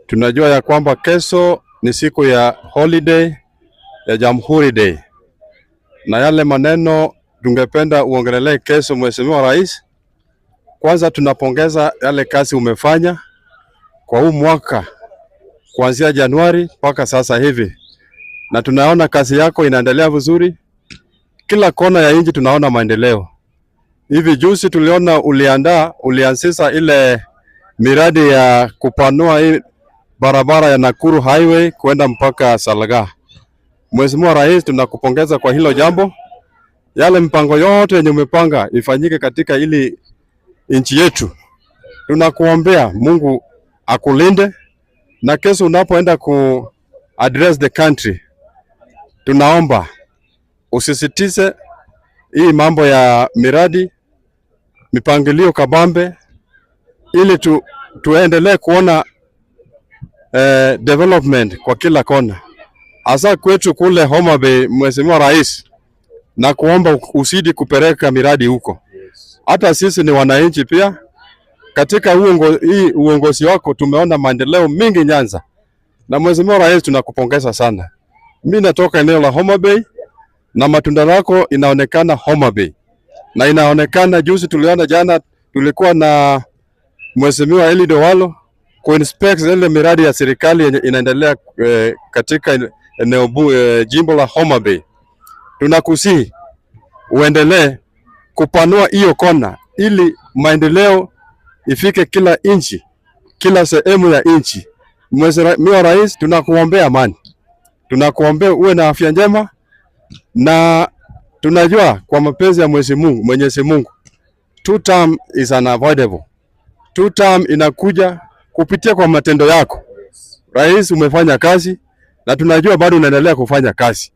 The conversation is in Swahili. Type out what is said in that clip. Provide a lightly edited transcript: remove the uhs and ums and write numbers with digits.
Tunajua ya kwamba kesho ni siku ya holiday ya Jamhuri Day, na yale maneno tungependa uongelelee kesho, Mheshimiwa Rais. Kwanza tunapongeza yale kazi umefanya kwa huu mwaka kuanzia Januari mpaka sasa hivi, na tunaona kazi yako inaendelea vizuri. Kila kona ya nchi tunaona maendeleo. Hivi juzi tuliona ulianzisha ile miradi ya kupanua hii barabara ya Nakuru Highway kwenda mpaka Salga. Mheshimiwa Rais, tunakupongeza kwa hilo jambo. Yale mpango yote yenye umepanga ifanyike katika ili nchi yetu. Tunakuombea Mungu akulinde, na kesho unapoenda ku address the country, tunaomba usisitize hii mambo ya miradi, mipangilio kabambe, ili tuendelee kuona development kwa kila kona. Hasa kwetu kule Homa Bay, Mheshimiwa Rais, na kuomba usidi kupeleka miradi huko. Hata sisi ni wananchi pia. Katika hii uongozi wako tumeona maendeleo mingi Nyanza. Na Mheshimiwa Rais, tunakupongeza sana. Mimi natoka eneo la Homa Bay na matunda yako inaonekana Homa Bay. Na inaonekana juzi jana tulikuwa na Mheshimiwa Eliud Owalo kuinspect ile miradi ya serikali yenye inaendelea katika eneo jimbo la Homa Bay. Tunakusihi uendelee kupanua hiyo kona ili maendeleo ifike kila inchi, kila sehemu ya inchi. Mheshimiwa Rais, tunakuombea amani. Tunakuombea uwe na afya njema, na tunajua kwa mapenzi ya Mwenyezi Mungu, 2 term is unavoidable. 2 term inakuja kupitia kwa matendo yako. Rais, umefanya kazi na tunajua bado unaendelea kufanya kazi.